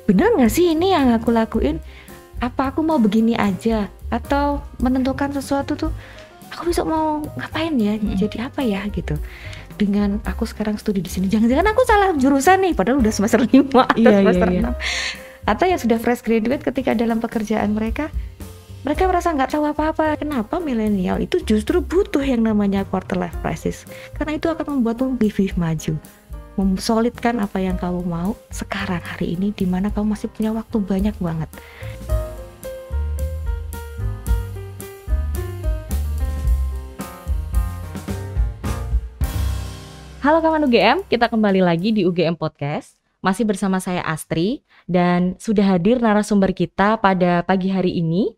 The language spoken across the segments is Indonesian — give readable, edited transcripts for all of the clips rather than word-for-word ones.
benar nggak sih ini yang aku lakuin? Apa aku mau begini aja? Atau menentukan sesuatu tuh, aku besok mau ngapain ya? Jadi apa ya gitu. Dengan aku sekarang studi di sini, jangan-jangan aku salah jurusan nih, padahal udah semester 5 atau semester 6. Atau yang sudah fresh graduate, ketika dalam pekerjaan mereka merasa nggak tahu apa-apa. Kenapa milenial itu justru butuh yang namanya quarter life crisis? Karena itu akan membuatmu lebih maju, memsolidkan apa yang kamu mau sekarang hari ini, di mana kamu masih punya waktu banyak banget. Halo kawan UGM, kita kembali lagi di UGM Podcast. Masih bersama saya Astri dan sudah hadir narasumber kita pada pagi hari ini,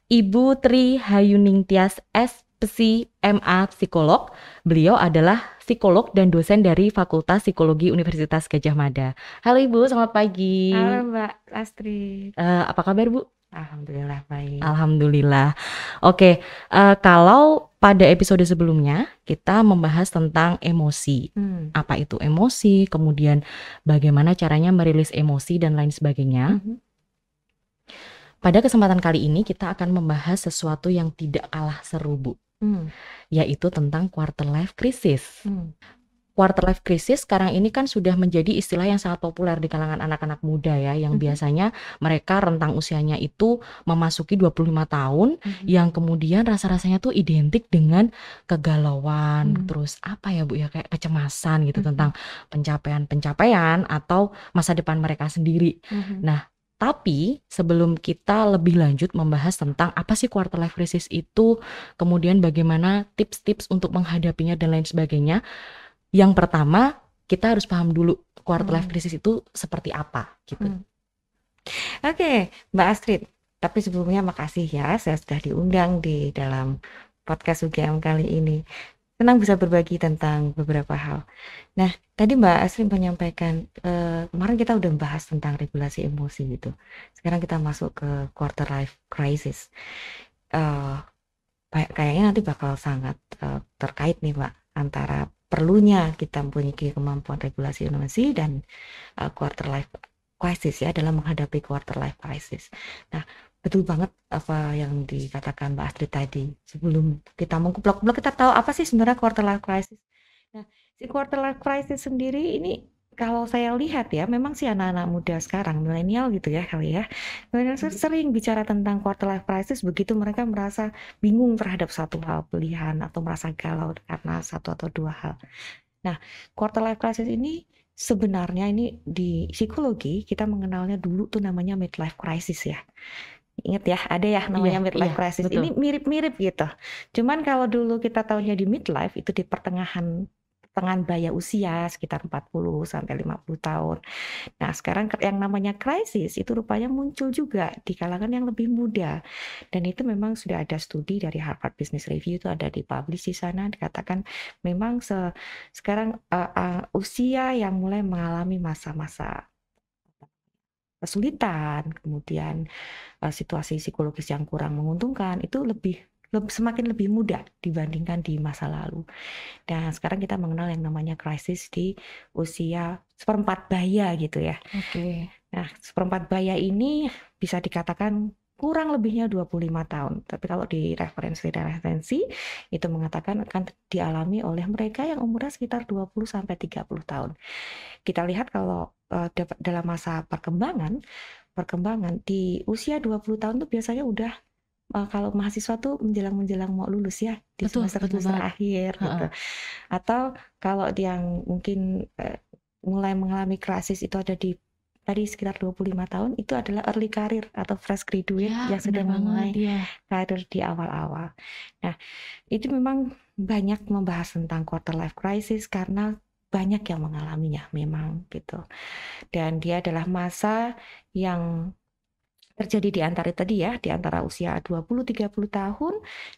Ibu Tri Hayuning Tias SPSI MA Psikolog. Beliau adalah psikolog dan dosen dari Fakultas Psikologi Universitas Gadjah Mada. Halo Ibu, selamat pagi. Halo Mbak Astri. Apa kabar Bu? Alhamdulillah baik. Alhamdulillah. Oke, kalau pada episode sebelumnya kita membahas tentang emosi. Apa itu emosi, kemudian bagaimana caranya merilis emosi dan lain sebagainya. Pada kesempatan kali ini kita akan membahas sesuatu yang tidak kalah seru, Bu. Yaitu tentang quarter life crisis. Quarter life crisis sekarang ini kan sudah menjadi istilah yang sangat populer di kalangan anak-anak muda ya, yang biasanya mereka rentang usianya itu memasuki 25 tahun, yang kemudian rasa-rasanya tuh identik dengan kegalauan, terus apa ya Bu ya, kayak kecemasan gitu tentang pencapaian-pencapaian atau masa depan mereka sendiri. Nah, tapi sebelum kita lebih lanjut membahas tentang apa sih quarter life crisis itu, kemudian bagaimana tips-tips untuk menghadapinya dan lain sebagainya, yang pertama kita harus paham dulu quarter life crisis itu seperti apa gitu. Oke, Mbak Astrid. Tapi sebelumnya makasih ya, saya sudah diundang di dalam podcast UGM kali ini. Senang bisa berbagi tentang beberapa hal. Nah, tadi Mbak Astrid menyampaikan, kemarin kita udah bahas tentang regulasi emosi gitu. Sekarang kita masuk ke quarter life crisis. Kayaknya nanti bakal sangat terkait nih Mbak, antara perlunya kita mempunyai kemampuan regulasi emosi dan quarter life crisis ya, dalam menghadapi quarter life crisis. Nah, betul banget apa yang dikatakan Mbak Astrid tadi. Sebelum kita mengkuplok-kuplok, kita tahu apa sih sebenarnya quarter life crisis. Nah, si quarter life crisis sendiri ini, kalau saya lihat ya, memang si anak-anak muda sekarang, milenial gitu ya kali ya, milenial sering bicara tentang quarter life crisis begitu mereka merasa bingung terhadap satu hal, pilihan, atau merasa galau karena satu atau dua hal. Nah, quarter life crisis ini sebenarnya ini di psikologi kita mengenalnya dulu tuh namanya midlife crisis ya. Ingat ya, ada ya namanya midlife crisis. Betul. Ini mirip-mirip gitu. Cuman kalau dulu kita tahunya di midlife itu di pertengahan baya usia sekitar 40 sampai 50 tahun. Nah, sekarang yang namanya krisis itu rupanya muncul juga di kalangan yang lebih muda. Dan itu memang sudah ada studi dari Harvard Business Review, itu ada dipublish di sana, dikatakan memang sekarang usia yang mulai mengalami masa-masa kesulitan, kemudian situasi psikologis yang kurang menguntungkan itu semakin lebih muda dibandingkan di masa lalu. Dan sekarang kita mengenal yang namanya krisis di usia seperempat baya gitu ya. Nah, seperempat baya ini bisa dikatakan kurang lebihnya 25 tahun. Tapi kalau di referensi itu mengatakan akan dialami oleh mereka yang umurnya sekitar 20 sampai 30 tahun. Kita lihat kalau dalam masa perkembangan di usia 20 tahun tuh biasanya udah kalau mahasiswa tuh menjelang mau lulus ya, di semester akhir gitu. Atau kalau yang mungkin mulai mengalami krisis itu ada di tadi sekitar 25 tahun, itu adalah early career atau fresh graduate yang sedang memulai karir di awal-awal. Nah, itu memang banyak membahas tentang quarter life crisis karena banyak yang mengalaminya memang gitu. Dan dia adalah masa yang terjadi di antara tadi ya, di antara usia 20-30 tahun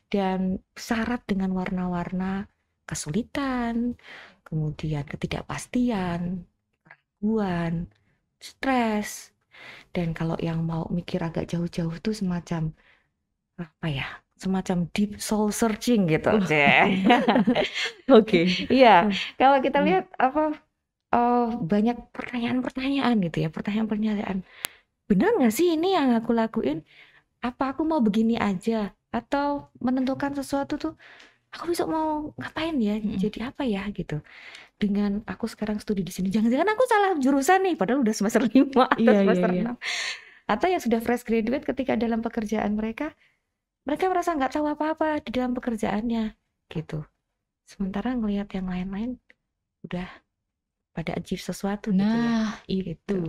dan syarat dengan warna-warna kesulitan, kemudian ketidakpastian, keraguan, stres. Dan kalau yang mau mikir agak jauh-jauh tuh semacam apa ya? Semacam deep soul searching gitu. Iya, kalau kita lihat banyak pertanyaan-pertanyaan gitu ya, pertanyaan-pertanyaan. bener nggak sih ini yang aku lakuin? Apa aku mau begini aja? Atau menentukan sesuatu tuh, aku besok mau ngapain ya? Jadi apa ya gitu. Dengan aku sekarang studi di sini, jangan-jangan aku salah jurusan nih, padahal udah semester 5 atau Iya, iya, semester iya. 6. Atau yang sudah fresh graduate ketika dalam pekerjaan mereka merasa nggak tahu apa-apa di dalam pekerjaannya gitu. Sementara ngelihat yang lain-lain udah pada achieve sesuatu gitu ya. Nah, Gitu. itu.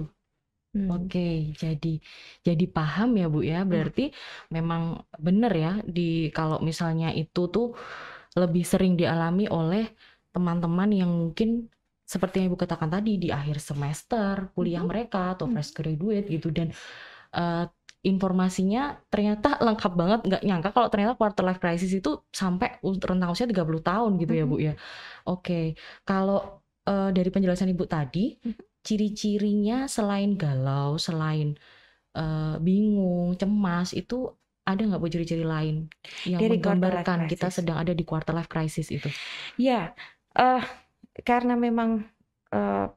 Oke, jadi paham ya Bu ya. Berarti memang benar ya kalau misalnya itu tuh lebih sering dialami oleh teman-teman yang mungkin seperti yang Ibu katakan tadi di akhir semester kuliah mereka atau fresh graduate gitu, dan informasinya ternyata lengkap banget. Nggak nyangka kalau ternyata quarter life crisis itu sampai rentang usia 30 tahun gitu ya Bu ya. Oke, kalau dari penjelasan Ibu tadi, ciri-cirinya selain galau, selain bingung, cemas, itu ada nggak Bu ciri-ciri lain yang Dari quarter life menggambarkan kita crisis. sedang ada di quarter life crisis itu? Ya, karena memang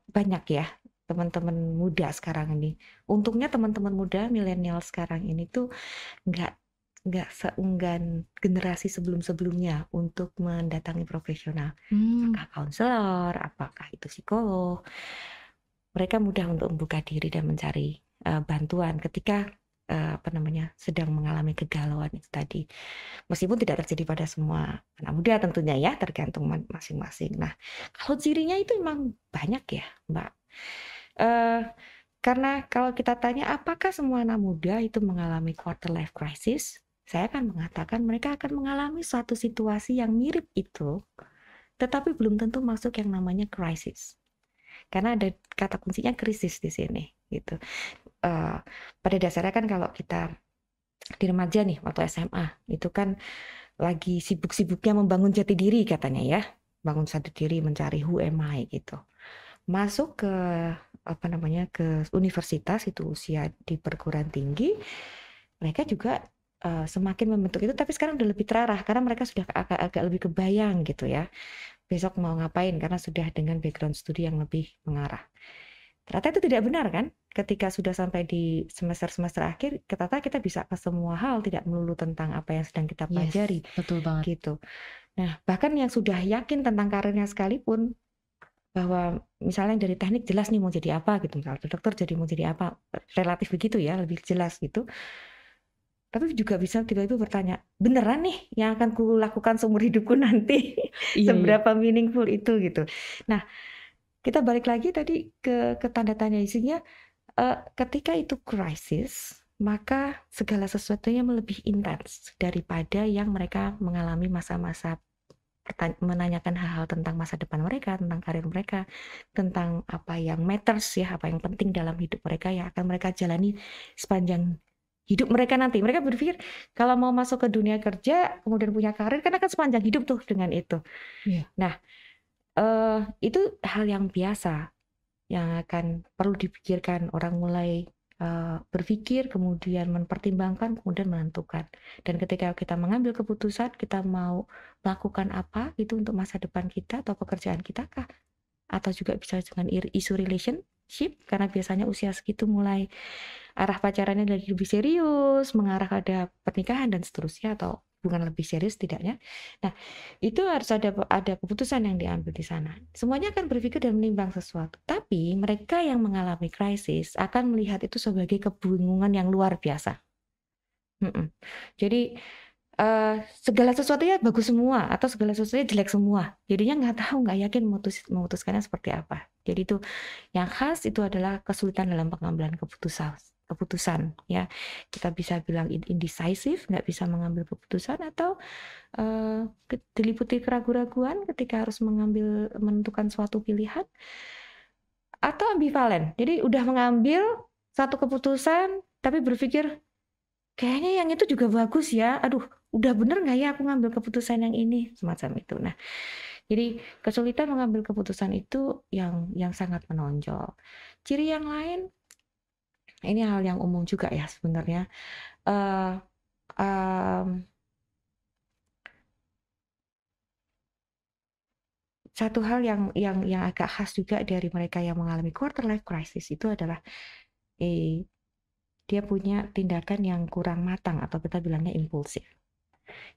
banyak ya teman-teman muda sekarang ini. Untungnya teman-teman muda milenial sekarang ini tuh nggak seunggan generasi sebelum-sebelumnya untuk mendatangi profesional. Apakah konselor, apakah itu psikolog. Mereka mudah untuk membuka diri dan mencari bantuan ketika sedang mengalami kegalauan itu tadi. Meskipun tidak terjadi pada semua anak muda tentunya ya, tergantung masing-masing. Nah, kalau cirinya itu memang banyak ya, Mbak. Karena kalau kita tanya apakah semua anak muda itu mengalami quarter life crisis, saya akan mengatakan mereka akan mengalami suatu situasi yang mirip itu, tetapi belum tentu masuk yang namanya crisis. Karena ada kata kuncinya krisis di sini gitu. Pada dasarnya kan kalau kita di remaja nih waktu SMA itu kan lagi sibuk-sibuknya membangun jati diri katanya ya, bangun jati diri, mencari who am I gitu. Masuk ke ke universitas itu usia di perguruan tinggi, mereka juga semakin membentuk itu, tapi sekarang udah lebih terarah karena mereka sudah agak lebih kebayang gitu ya besok mau ngapain karena sudah dengan background studi yang lebih mengarah. Ternyata itu tidak benar kan? Ketika sudah sampai di semester-semester akhir, ternyata kita bisa ke semua hal, tidak melulu tentang apa yang sedang kita pelajari. Yes, betul banget. Gitu. Nah, bahkan yang sudah yakin tentang karirnya sekalipun, bahwa misalnya dari teknik jelas nih mau jadi apa gitu, misalnya dokter jadi mau jadi apa, relatif begitu ya, lebih jelas gitu. Tapi juga bisa tiba-tiba bertanya, beneran nih yang akan kulakukan seumur hidupku nanti? Seberapa meaningful itu gitu. Nah, kita balik lagi tadi ke tanda tanya isinya, ketika itu krisis, maka segala sesuatunya lebih intens daripada yang mereka mengalami masa-masa menanyakan hal-hal tentang masa depan mereka, tentang karir mereka, tentang apa yang matters ya, apa yang penting dalam hidup mereka yang akan mereka jalani sepanjang hidup mereka nanti. Mereka berpikir kalau mau masuk ke dunia kerja, kemudian punya karir, kan akan sepanjang hidup tuh dengan itu. Nah, itu hal yang biasa yang akan perlu dipikirkan orang mulai berpikir, kemudian mempertimbangkan, kemudian menentukan. Dan ketika kita mengambil keputusan, kita mau melakukan apa itu untuk masa depan kita atau pekerjaan kita kah? Atau juga bisa dengan isu relationship, karena biasanya usia segitu mulai arah pacarannya dari lebih serius, mengarah pada pernikahan dan seterusnya, atau hubungan lebih serius tidaknya. Nah, itu harus ada keputusan yang diambil di sana. Semuanya akan berpikir dan menimbang sesuatu. Tapi mereka yang mengalami krisis akan melihat itu sebagai kebingungan yang luar biasa. Jadi segala sesuatunya bagus semua atau segala sesuatunya jelek semua. Jadinya nggak tahu, nggak yakin memutuskannya seperti apa. Jadi itu yang khas itu adalah kesulitan dalam pengambilan keputusan ya. Kita bisa bilang indecisive, nggak bisa mengambil keputusan, atau diliputi keraguan-raguan ketika harus menentukan suatu pilihan, atau ambivalen. Jadi udah mengambil satu keputusan tapi berpikir kayaknya yang itu juga bagus ya. Aduh, udah bener nggak ya aku ngambil keputusan yang ini, semacam itu. Nah, jadi kesulitan mengambil keputusan itu yang sangat menonjol. Ciri yang lain, ini hal yang umum juga ya sebenarnya. Satu hal yang agak khas juga dari mereka yang mengalami quarter life crisis itu adalah dia punya tindakan yang kurang matang atau kita bilangnya impulsif.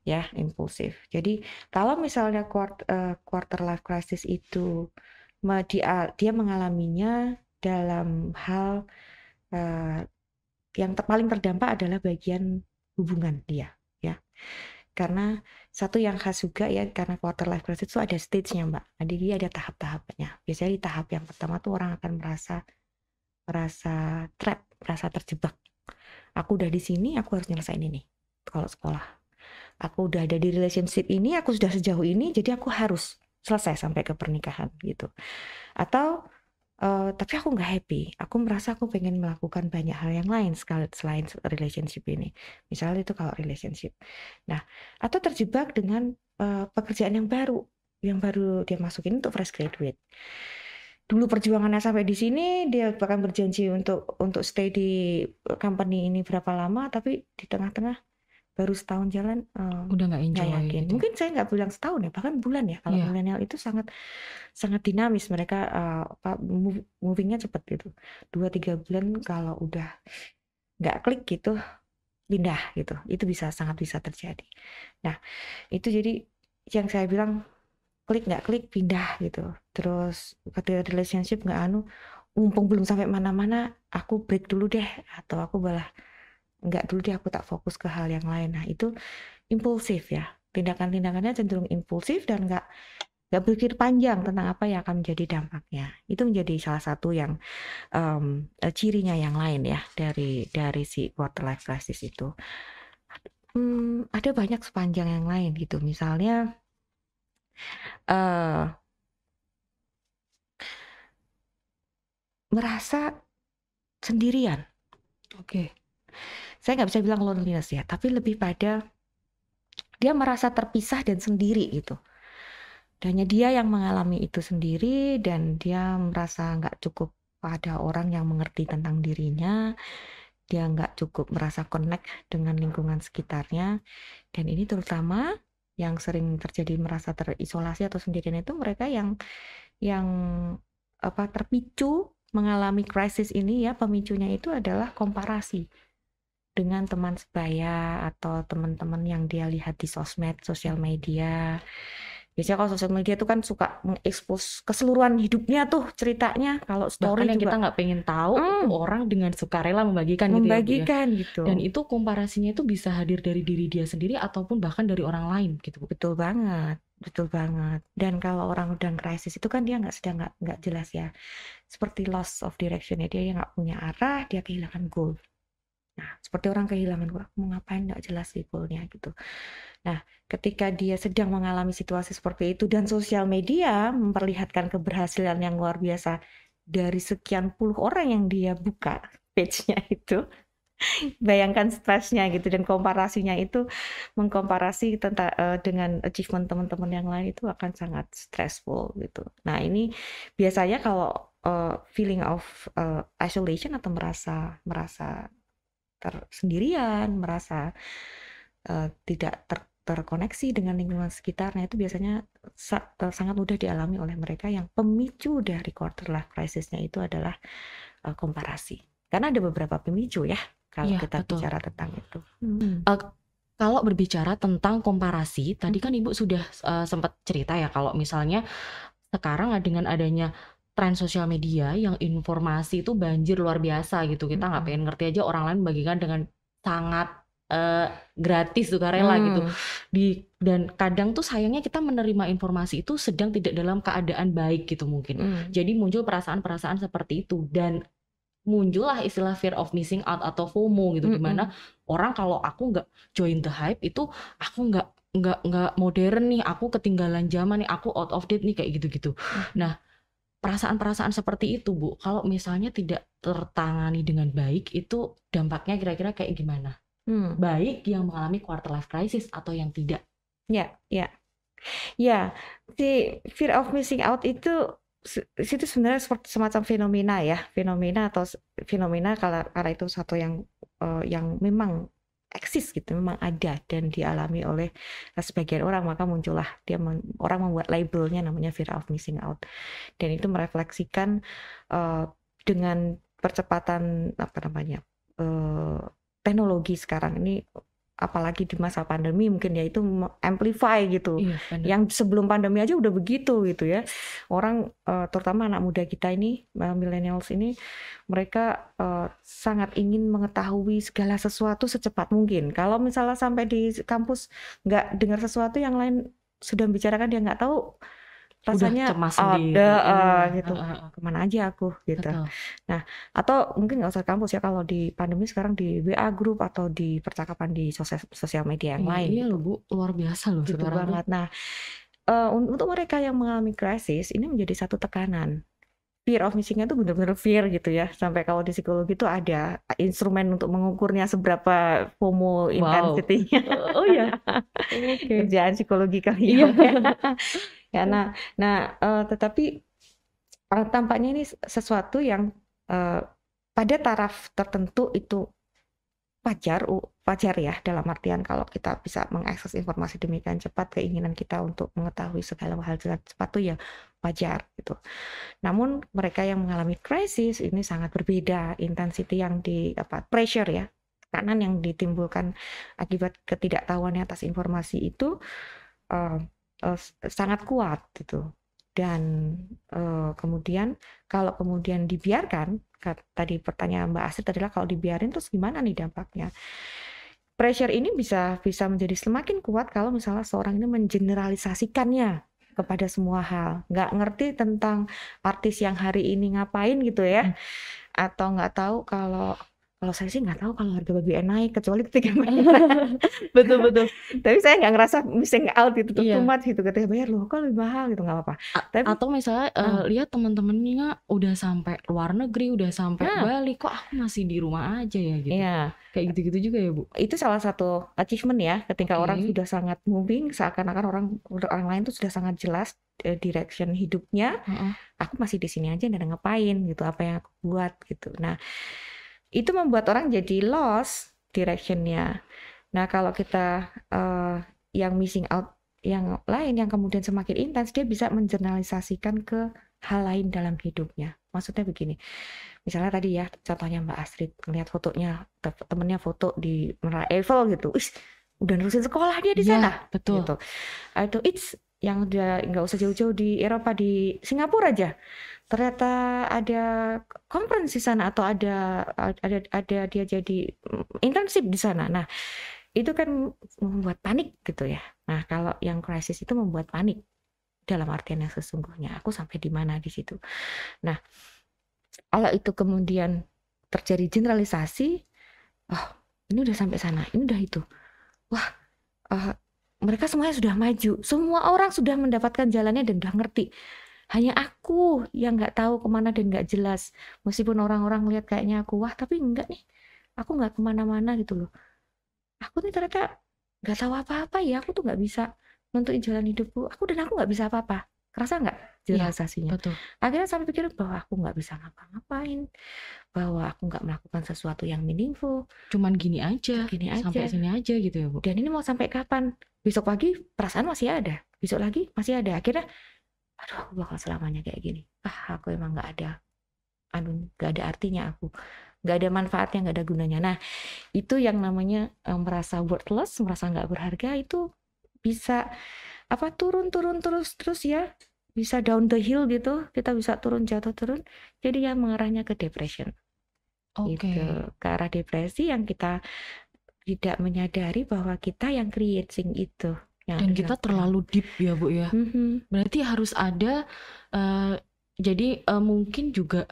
Ya, impulsif. Jadi kalau misalnya quarter life crisis itu dia mengalaminya dalam hal yang paling terdampak adalah bagian hubungan dia, ya. Karena satu yang khas juga ya, karena quarter life crisis itu ada stage-nya, Mbak. Jadi dia ada tahap-tahapnya. Biasanya di tahap yang pertama tuh orang akan merasa trap, merasa terjebak. Aku udah di sini, aku harus nyelesain ini. Kalau sekolah, aku udah ada di relationship ini, aku sudah sejauh ini, jadi aku harus selesai sampai ke pernikahan gitu. Atau tapi aku nggak happy. Aku merasa aku pengen melakukan banyak hal yang lain selain relationship ini. Misalnya itu kalau relationship. Nah, atau terjebak dengan pekerjaan yang baru dia masukin untuk fresh graduate. Dulu perjuangannya sampai di sini, dia bahkan berjanji untuk stay di company ini berapa lama, tapi di tengah-tengah baru setahun jalan udah nggak enjoy yakin. gitu. Mungkin saya nggak bilang setahun ya, bahkan bulan ya. Kalau milenial itu sangat dinamis, mereka movingnya cepat gitu. 2-3 bulan kalau udah nggak klik gitu, pindah gitu. Itu sangat bisa terjadi. Nah, itu jadi yang saya bilang klik nggak klik pindah gitu. Terus ketika relationship nggak mumpung belum sampai mana-mana, aku break dulu deh, atau aku malah nggak dulu deh, aku tak fokus ke hal yang lain. Nah, itu impulsif ya. Tindakan-tindakannya cenderung impulsif dan nggak berpikir panjang tentang apa yang akan menjadi dampaknya. Itu menjadi salah satu yang cirinya yang lain ya dari si quarter life crisis itu. Ada banyak sepanjang yang lain gitu. Misalnya merasa sendirian. Oke. Saya nggak bisa bilang loneliness ya, tapi lebih pada dia merasa terpisah dan sendiri gitu. Hanya dia yang mengalami itu sendiri dan dia merasa nggak cukup ada orang yang mengerti tentang dirinya. Dia nggak cukup merasa connect dengan lingkungan sekitarnya. Dan ini terutama yang sering terjadi merasa terisolasi atau sendirian itu mereka yang terpicu mengalami krisis ini ya, pemicunya itu adalah komparasi dengan teman sebaya atau teman-teman yang dia lihat di sosial media. Biasanya kalau sosial media itu kan suka mengekspos keseluruhan hidupnya tuh ceritanya. Kalau story bahkan yang juga kita nggak pengen tahu itu orang dengan sukarela membagikan gitu ya, Bu, ya. gitu. Dan itu komparasinya itu bisa hadir dari diri dia sendiri ataupun bahkan dari orang lain gitu, Bu. Betul banget. Dan kalau orang udah krisis itu kan dia nggak jelas ya. Seperti loss of direction ya, dia nggak punya arah, dia kehilangan goal. Nah, seperti orang kehilangan goal, mau ngapain nggak jelas sih goalnya gitu. Nah, ketika dia sedang mengalami situasi seperti itu dan sosial media memperlihatkan keberhasilan yang luar biasa dari sekian puluh orang yang dia buka page-nya itu, bayangkan stresnya gitu, dan komparasinya itu mengkomparasi dengan achievement teman-teman yang lain itu akan sangat stressful gitu. Nah, ini biasanya kalau feeling of isolation atau merasa tersendirian, merasa tidak terkoneksi dengan lingkungan sekitarnya, itu biasanya sangat mudah dialami oleh mereka yang pemicu dari quarter life crisis-nya itu adalah komparasi. Karena ada beberapa pemicu ya kalau kita bicara tentang itu. Kalau berbicara tentang komparasi, tadi kan Ibu sudah sempat cerita ya kalau misalnya sekarang dengan adanya tren sosial media yang informasi itu banjir luar biasa gitu. Kita nggak pengen ngerti aja orang lain bagikan dengan sangat gratis, sukarela gitu. Dan kadang tuh sayangnya kita menerima informasi itu sedang tidak dalam keadaan baik gitu mungkin. Jadi muncul perasaan-perasaan seperti itu dan muncullah istilah fear of missing out atau FOMO gitu, dimana orang kalau aku nggak join the hype itu aku nggak modern nih, aku ketinggalan zaman nih, aku out of date nih, kayak gitu-gitu. Nah, perasaan-perasaan seperti itu, Bu, kalau misalnya tidak tertangani dengan baik, itu dampaknya kira-kira kayak gimana? Baik yang mengalami quarter life crisis atau yang tidak? Ya, si fear of missing out itu sebenarnya semacam fenomena karena itu satu yang memang eksis gitu, memang ada dan dialami oleh sebagian orang, maka muncullah orang membuat labelnya namanya fear of missing out, dan itu merefleksikan dengan percepatan teknologi sekarang ini, apalagi di masa pandemi mungkin ya itu amplify gitu. Iya, benar. Yang sebelum pandemi aja udah begitu gitu ya. Orang terutama anak muda kita ini, millennials ini, mereka sangat ingin mengetahui segala sesuatu secepat mungkin. Kalau misalnya sampai di kampus nggak dengar sesuatu yang lain sudah membicarakan, dia nggak tahu, Udah rasanya cemas ada sendiri. gitu, kemana aja aku gitu. Betul. Nah, atau mungkin nggak usah kampus ya, kalau di pandemi sekarang di WA group atau di percakapan di sosial media yang lain Iya gitu. loh Bu, luar biasa loh Gitu sekarang tuh. banget. Nah, untuk mereka yang mengalami krisis ini menjadi satu tekanan. Fear of missing itu benar-benar fear gitu ya. Sampai kalau di psikologi itu ada instrumen untuk mengukurnya seberapa FOMO intensity-nya. Oh ya. Oke. Kerjaan psikologi kali Iya. ya. Nah, tetapi tampaknya ini sesuatu yang pada taraf tertentu itu wajar ya, dalam artian kalau kita bisa mengakses informasi demikian cepat, keinginan kita untuk mengetahui segala hal cepat itu ya wajar gitu. Namun mereka yang mengalami krisis ini sangat berbeda, intensity yang pressure ya, tekanan yang ditimbulkan akibat ketidaktahuannya atas informasi itu sangat kuat gitu. Dan kemudian kalau kemudian dibiarkan, tadi pertanyaan Mbak Astrid adalah kalau dibiarin terus gimana nih dampaknya? Pressure ini bisa menjadi semakin kuat kalau misalnya seorang ini mengeneralisasikannya kepada semua hal, nggak ngerti tentang artis yang hari ini ngapain gitu ya, atau nggak tahu kalau saya sih nggak tahu kalau harga BBM naik kecuali ketika bayar. Betul. Tapi saya nggak ngerasa missing out itu too Iya. much gitu, ketika bayar loh kok lebih mahal gitu, nggak apa-apa. Tapi Atau misalnya lihat teman-temannya udah sampai luar negeri, udah sampai Bali, kok aku masih di rumah aja ya gitu. Iya. Kayak gitu-gitu juga ya Bu. Itu salah satu achievement ya, ketika orang Oke. sudah sangat moving, seakan-akan orang lain tuh sudah sangat jelas direction hidupnya. Aku masih di sini aja, nggak ada ngapain gitu, apa yang aku buat gitu. Nah, itu membuat orang jadi lost directionnya. Nah, kalau kita yang missing out yang lain yang kemudian semakin intens, dia bisa menjernalisasikan ke hal lain dalam hidupnya. Maksudnya begini, misalnya tadi ya contohnya Mbak Astrid ngeliat fotonya temennya foto di Menara Eiffel gitu, udah nerusin sekolah dia di sana. Betul. Gitu. Itu yang udah nggak usah jauh-jauh di Eropa, di Singapura aja ternyata ada conference di sana, atau ada dia jadi internship di sana. Nah, itu kan membuat panik gitu ya. Nah, kalau yang krisis itu membuat panik dalam artian yang sesungguhnya, aku sampai di mana di situ. Nah, kalau itu kemudian terjadi generalisasi, ini udah sampai sana, ini udah itu. Wah, mereka semuanya sudah maju, semua orang sudah mendapatkan jalannya dan udah ngerti. Hanya aku yang nggak tahu kemana dan nggak jelas. Meskipun orang-orang lihat kayaknya aku, wah tapi enggak nih, aku nggak kemana-mana gitu loh. Aku nih ternyata nggak tahu apa-apa ya, aku tuh nggak bisa nentuin jalan hidupku. Aku nggak bisa apa-apa. Kerasa nggak generalisasinya? Betul. Akhirnya sampai pikir bahwa aku nggak bisa ngapa-ngapain, bahwa aku nggak melakukan sesuatu yang meaningful. Cuman gini aja, sampai sini aja gitu ya Bu. Dan ini mau sampai kapan? Besok pagi perasaan masih ada, besok lagi masih ada. Akhirnya aduh, aku bakal selamanya kayak gini. Aku emang nggak ada artinya, aku nggak ada manfaatnya, nggak ada gunanya. Nah, itu yang namanya merasa worthless, merasa nggak berharga, itu bisa turun terus ya, bisa down the hill gitu, kita bisa jatuh turun, jadi yang mengarahnya ke depression. Gitu, ke arah depresi yang kita tidak menyadari bahwa kita yang creating itu. Dan kita terlalu deep ya Bu ya. Berarti harus ada jadi mungkin juga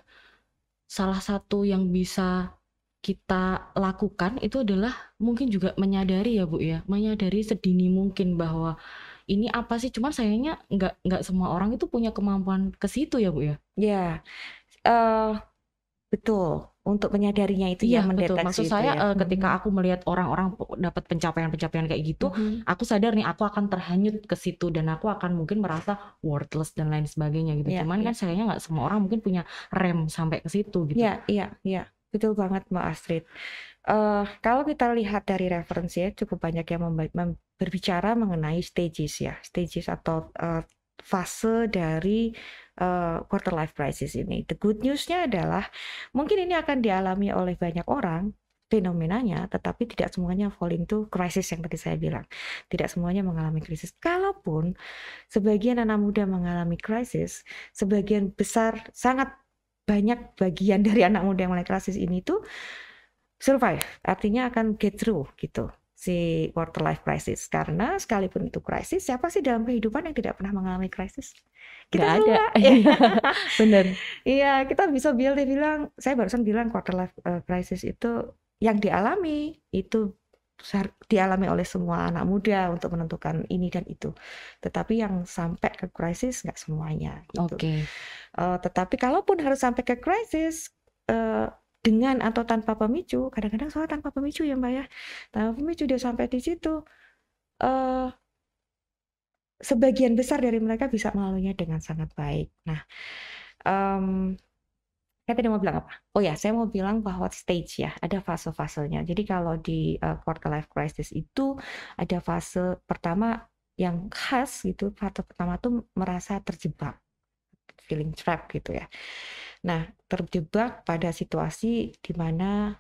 salah satu yang bisa kita lakukan itu adalah mungkin juga menyadari ya Bu ya, menyadari sedini mungkin bahwa ini apa sih, cuman sayangnya nggak semua orang itu punya kemampuan ke situ ya Bu ya. Ya, betul. Untuk menyadarinya itu Iya, ya, betul. mendeteksi Maksud itu saya ya. ketika aku melihat orang-orang dapat pencapaian-pencapaian kayak gitu, aku sadar nih aku akan terhanyut ke situ dan aku akan mungkin merasa worthless dan lain sebagainya gitu. Cuman kan sayangnya nggak semua orang mungkin punya rem sampai ke situ gitu. Iya. Betul banget Mbak Astrid. Kalau kita lihat dari referensi ya, cukup banyak yang berbicara mengenai stages ya. Stages atau fase dari quarter life crisis ini. The good news-nya adalah mungkin ini akan dialami oleh banyak orang, fenomenanya, tetapi tidak semuanya fall into crisis yang tadi saya bilang. Tidak semuanya mengalami krisis. Kalaupun sebagian anak muda mengalami krisis, sebagian besar, sangat banyak bagian dari anak muda yang mengalami krisis ini tuh survive, artinya akan get through gitu si quarter life crisis. Karena sekalipun itu krisis, siapa sih dalam kehidupan yang tidak pernah mengalami krisis? Kita Nggak ada. semua. Iya, bener. Iya, kita bisa bilang, saya barusan bilang quarter life crisis itu yang dialami oleh semua anak muda untuk menentukan ini dan itu. Tetapi yang sampai ke krisis nggak semuanya gitu. Oke. Tetapi kalaupun harus sampai ke krisis, dengan atau tanpa pemicu, kadang-kadang soal tanpa pemicu ya Mbak ya, tanpa pemicu dia sampai di situ, sebagian besar dari mereka bisa melaluinya dengan sangat baik. Nah, saya tadi mau bilang apa? Oh ya, saya mau bilang bahwa stage ya, ada fase-fasenya. Jadi kalau di quarter life crisis itu ada fase pertama yang khas gitu, fase pertama tuh merasa terjebak, feeling trapped gitu ya. Nah, terjebak pada situasi di mana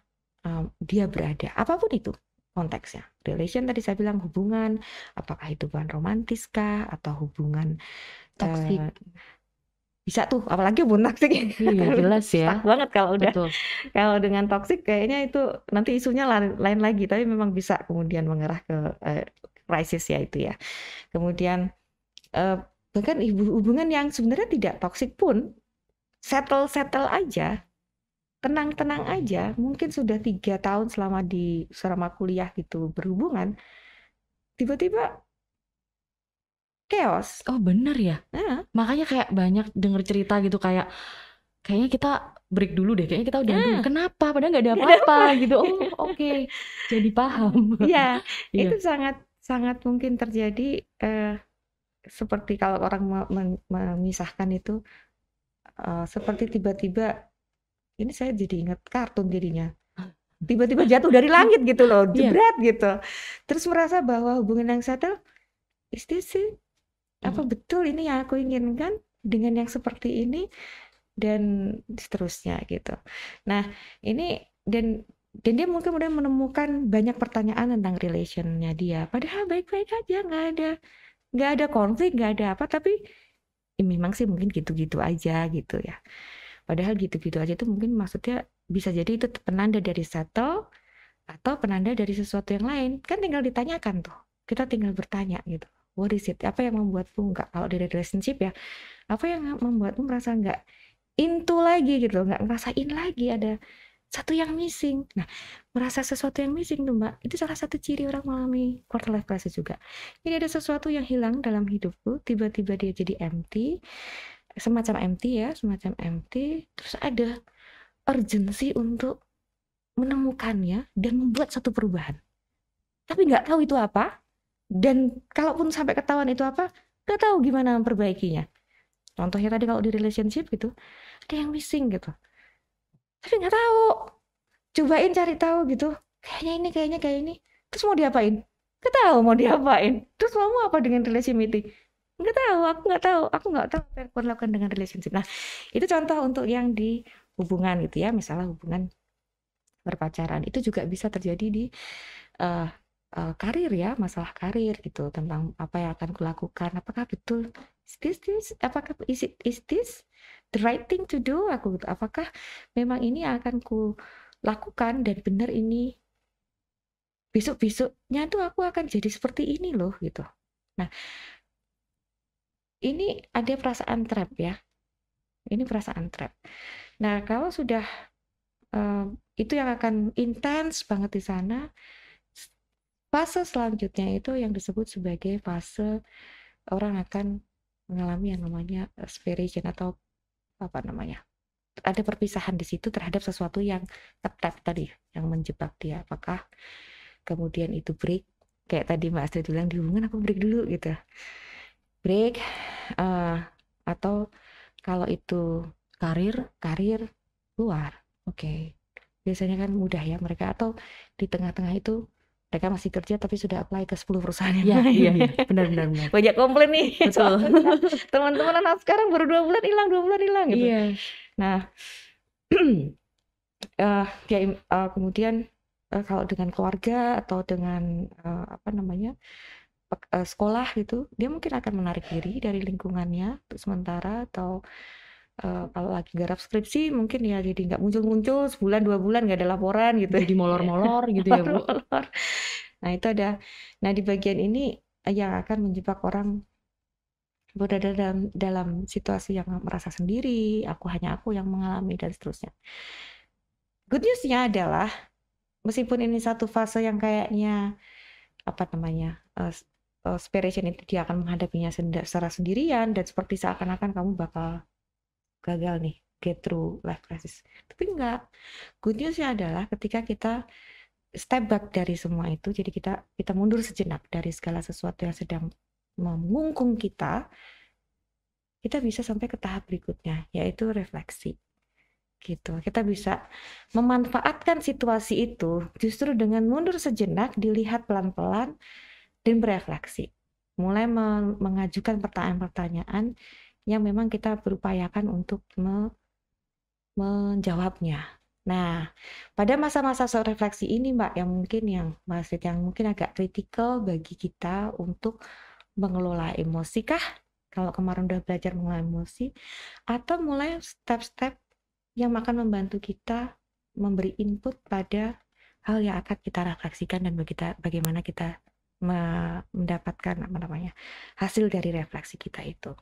dia berada, apapun itu konteksnya. Relation tadi saya bilang hubungan, apakah itu hubungan romantis kah atau hubungan Toxic. bisa tuh, apalagi hubungan toksik. Iya, jelas ya. Stuck banget kalau udah. Betul. Kalau dengan toksik kayaknya itu nanti isunya lain lagi, tapi memang bisa kemudian mengarah ke krisis ya itu ya. Kemudian bahkan hubungan yang sebenarnya tidak toksik pun settle aja, tenang aja, mungkin sudah 3 tahun selama kuliah gitu berhubungan, tiba-tiba chaos. Oh bener ya. Makanya kayak banyak denger cerita gitu kayaknya kita break dulu deh, kayaknya kita udah dulu. Kenapa? Padahal nggak ada apa-apa gitu. Oh oke. Jadi paham. Iya, itu sangat mungkin terjadi. Seperti kalau orang memisahkan itu, seperti tiba-tiba, ini saya jadi ingat kartun dirinya, tiba-tiba jatuh dari langit gitu loh, jebret gitu. Terus merasa bahwa hubungan yang settle, is this it? Apa betul ini yang aku inginkan dengan yang seperti ini, dan seterusnya gitu. Nah ini dan dia mungkin udah menemukan banyak pertanyaan tentang relationnya dia, padahal baik-baik aja, nggak ada konflik, nggak ada apa, tapi ya memang sih mungkin gitu-gitu aja gitu ya. Padahal gitu-gitu aja itu mungkin maksudnya bisa jadi itu penanda dari settle atau penanda dari sesuatu yang lain. Kan tinggal ditanyakan tuh. Kita tinggal bertanya gitu. What is it? Apa yang membuatmu nggak, kalau dari relationship ya, apa yang membuatmu merasa nggak into lagi gitu, nggak ngerasain lagi ada satu yang missing. Nah, merasa sesuatu yang missing tuh Mbak, itu salah satu ciri orang mengalami quarter life crisis juga. Jadi ada sesuatu yang hilang dalam hidupku, tiba-tiba dia jadi empty, semacam empty, terus ada urgency untuk menemukannya dan membuat satu perubahan. Tapi nggak tahu itu apa, dan kalaupun sampai ketahuan itu apa, nggak tahu gimana memperbaikinya. Contohnya tadi kalau di relationship gitu, ada yang missing gitu. Tapi nggak tahu, cobain cari tahu gitu, kayaknya ini, terus mau diapain? Nggak tahu mau diapain. Terus mau apa dengan relationship? Nggak tahu, aku nggak tahu apa yang aku lakukan dengan relationship. Nah itu contoh untuk yang di hubungan gitu ya, misalnya hubungan berpacaran, itu juga bisa terjadi di karir ya, masalah karir gitu, tentang apa yang akan kulakukan, apakah betul is this the right thing to do, apakah memang ini yang akan ku lakukan dan benar ini besoknya tuh aku akan jadi seperti ini loh gitu. Nah ini ada perasaan trap ya, ini perasaan trap. Nah kalau sudah itu yang akan intens banget di sana. Fase selanjutnya itu yang disebut sebagai fase orang akan mengalami yang namanya separation, atau apa namanya, ada perpisahan di situ terhadap sesuatu yang trap tadi, yang menjebak dia. Apakah kemudian itu break, kayak tadi Mbak Astrid bilang di hubungan aku break dulu gitu, break, atau kalau itu karir keluar. Oke. Biasanya kan mudah ya mereka, atau di tengah-tengah itu mereka masih kerja tapi sudah apply ke 10 perusahaan yang lain. Iya, benar. Banyak komplain nih. Betul. Teman-teman anak sekarang baru 2 bulan hilang gitu. Iya. Nah, kemudian kalau dengan keluarga atau dengan sekolah gitu, dia mungkin akan menarik diri dari lingkungannya untuk sementara, atau kalau lagi garap skripsi mungkin ya jadi nggak muncul-muncul sebulan 2 bulan nggak ada laporan gitu. Jadi molor-molor gitu ya Bu. Molor. Nah itu ada. Nah di bagian ini yang akan menjebak orang berada dalam situasi yang merasa sendiri, hanya aku yang mengalami dan seterusnya. Good news-nya adalah meskipun ini satu fase yang kayaknya separation itu dia akan menghadapinya secara sendirian dan seperti seakan-akan kamu bakal gagal nih get through life crisis. Tapi enggak. Good news-nya adalah ketika kita step back dari semua itu, jadi kita mundur sejenak dari segala sesuatu yang sedang mengungkung kita bisa sampai ke tahap berikutnya, yaitu refleksi. Gitu. Kita bisa memanfaatkan situasi itu justru dengan mundur sejenak, dilihat pelan-pelan dan berefleksi. Mulai mengajukan pertanyaan-pertanyaan yang memang kita berupayakan untuk menjawabnya. Nah, pada masa-masa refleksi ini Mbak, yang mungkin agak kritikal bagi kita untuk mengelola emosi kah? Kalau kemarin udah belajar mengelola emosi, atau mulai step-step yang akan membantu kita memberi input pada hal yang akan kita refleksikan dan bagaimana kita mendapatkan hasil dari refleksi kita itu.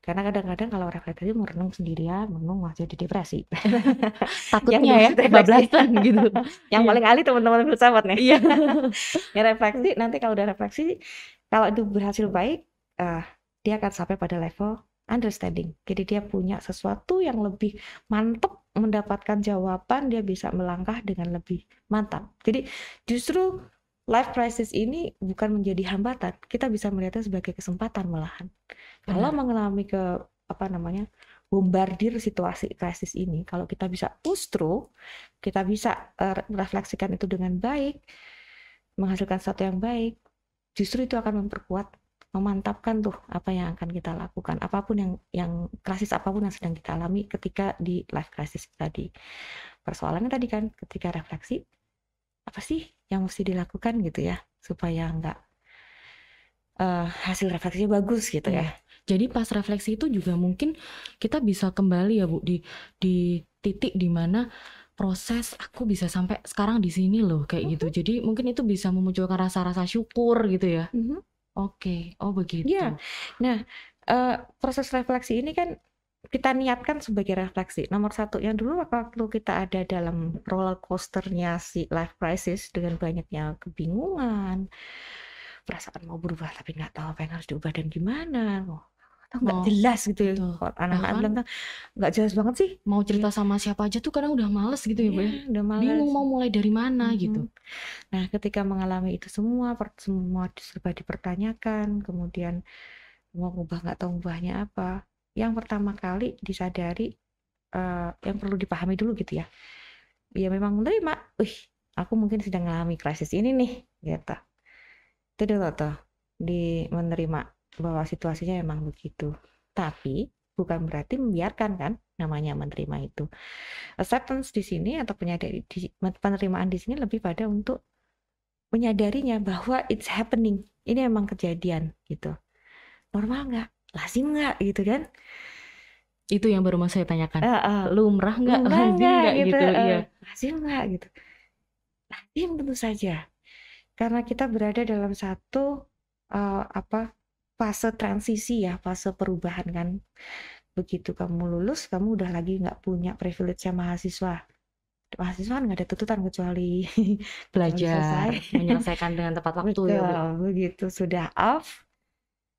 Karena kadang-kadang kalau refleksi merenung sendirian, masih jadi depresi. Takutnya ya kebablasan gitu. Yang paling ahli teman-teman filsafat nih. Iya. Ya refleksi, nanti kalau udah refleksi, kalau itu berhasil baik, dia akan sampai pada level understanding. Jadi dia punya sesuatu yang lebih mantap, mendapatkan jawaban, dia bisa melangkah dengan lebih mantap. Jadi justru life crisis ini bukan menjadi hambatan, kita bisa melihatnya sebagai kesempatan malahan. Kalau mengalami bombardir situasi krisis ini, kalau kita bisa push through, kita bisa refleksikan itu dengan baik, menghasilkan sesuatu yang baik, justru itu akan memperkuat, memantapkan tuh apa yang akan kita lakukan, apapun yang krisis apapun yang sedang kita alami ketika di life crisis tadi. Persoalannya tadi kan ketika refleksi, apa sih yang mesti dilakukan gitu ya supaya hasil refleksinya bagus gitu ya. Jadi pas refleksi itu juga mungkin kita bisa kembali ya Bu di titik dimana proses aku bisa sampai sekarang di sini loh kayak gitu. Jadi mungkin itu bisa memunculkan rasa-rasa syukur gitu ya. Oke, oh begitu. Iya. Nah, proses refleksi ini kan kita niatkan sebagai refleksi. Nomor satu, yang dulu waktu kita ada dalam roller coasternya si life crisis dengan banyaknya kebingungan, perasaan mau berubah tapi nggak tahu apa yang harus diubah dan gimana, atau nggak jelas gitu ya. Anak-anak bilang kan nggak jelas banget sih. Mau cerita sama siapa aja tuh kadang udah males gitu ya Bu ya. Udah males. Bingung mau mulai dari mana gitu. Nah, ketika mengalami itu semua serba dipertanyakan, kemudian mau ubah nggak tahu ubahnya apa. Yang pertama kali disadari, yang perlu dipahami dulu gitu ya. Ya memang menerima, aku mungkin sedang mengalami krisis ini nih, gitu. Itu dulu tuh, menerima bahwa situasinya memang begitu. Tapi bukan berarti membiarkan kan, namanya menerima itu. Acceptance di sini atau penerimaan di sini lebih pada untuk menyadarinya bahwa it's happening. Ini memang kejadian gitu. Normal nggak? Lazim nggak gitu kan? Itu yang baru mau saya tanyakan. Lumrah nggak? Lazim nggak gitu? Iya. Lazim nggak gitu? Lazim tentu saja. Karena kita berada dalam satu fase transisi ya, fase perubahan kan. Begitu kamu lulus, kamu udah lagi nggak punya privilege-nya mahasiswa. Mahasiswa kan nggak ada tuntutan kecuali belajar, menyelesaikan dengan tepat waktu. Betul, ya begitu sudah off,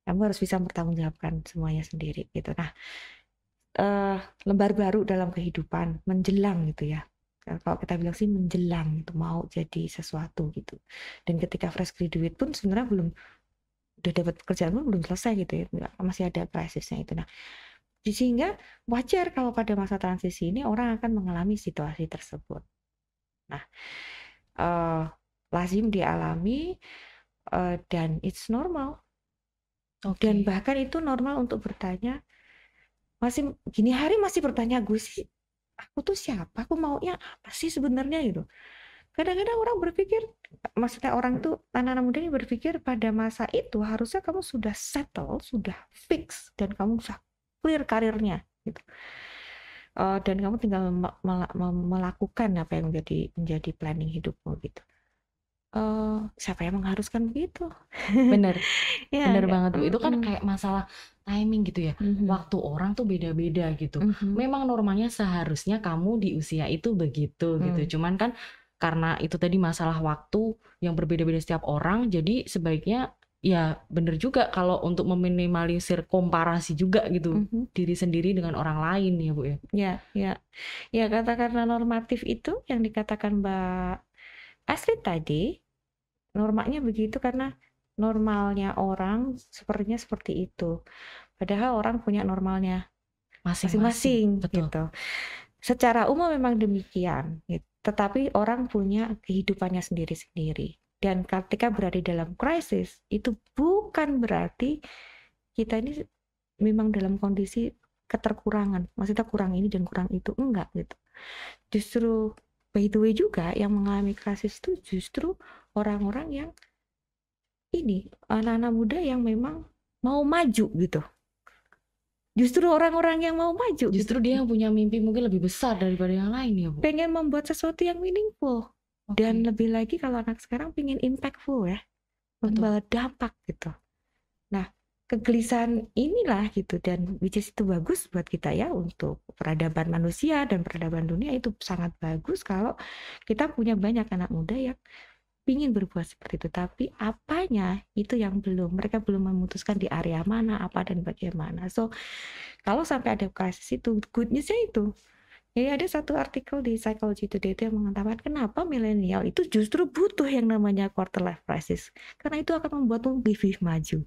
kamu harus bisa mempertanggungjawabkan semuanya sendiri gitu. Nah, lembar baru dalam kehidupan menjelang gitu ya. Kalau kita bilang sih menjelang itu mau jadi sesuatu gitu. Dan ketika fresh graduate pun sebenarnya udah dapat pekerjaan pun belum selesai gitu ya, masih ada krisisnya itu. Nah, sehingga wajar kalau pada masa transisi ini orang akan mengalami situasi tersebut. Nah, lazim dialami dan it's normal. Dan bahkan itu normal untuk bertanya, gini hari masih bertanya gue sih, aku tuh siapa, aku maunya apa sih sebenarnya gitu. Kadang-kadang orang berpikir, maksudnya orang tuh anak-anak muda ini berpikir pada masa itu harusnya kamu sudah settle, sudah fix, dan kamu sudah clear karirnya gitu. Dan kamu tinggal melakukan apa yang menjadi planning hidupmu gitu. Siapa yang mengharuskan begitu? Bener, Ya bener enggak. banget Bu. Itu kan kayak masalah timing gitu ya. Waktu orang tuh beda-beda gitu. Memang normalnya seharusnya kamu di usia itu begitu gitu. Cuman kan karena itu tadi masalah waktu yang berbeda-beda setiap orang, jadi sebaiknya ya bener juga kalau untuk meminimalisir komparasi juga gitu diri sendiri dengan orang lain ya Bu ya. Ya kata-kata normatif itu yang dikatakan Mbak Astrid tadi, normanya begitu karena normalnya orang sepertinya seperti itu. Padahal orang punya normalnya masing-masing gitu. Secara umum memang demikian, gitu. Tetapi orang punya kehidupannya sendiri-sendiri. Dan ketika berada dalam krisis, itu bukan berarti kita ini memang dalam kondisi keterkurangan. Maksudnya kurang ini dan kurang itu, enggak gitu. Justru by the way juga yang mengalami krisis itu justru orang-orang yang ini, anak-anak muda yang memang mau maju gitu. Justru orang-orang yang mau maju. Justru dia yang punya mimpi mungkin lebih besar daripada yang lain ya Bu. Pengen membuat sesuatu yang meaningful. Dan lebih lagi kalau anak sekarang pengen impactful ya. Membawa dampak gitu. Nah, kegelisahan inilah gitu, dan which is itu bagus buat kita ya, untuk peradaban manusia dan peradaban dunia itu sangat bagus kalau kita punya banyak anak muda yang ingin berbuat seperti itu, tapi apanya itu yang mereka belum memutuskan di area mana, apa dan bagaimana. So kalau sampai ada krisis itu, good newsnya itu ya, ada satu artikel di Psychology Today itu yang mengatakan kenapa milenial itu justru butuh yang namanya quarter life crisis, karena itu akan membuatmu lebih maju,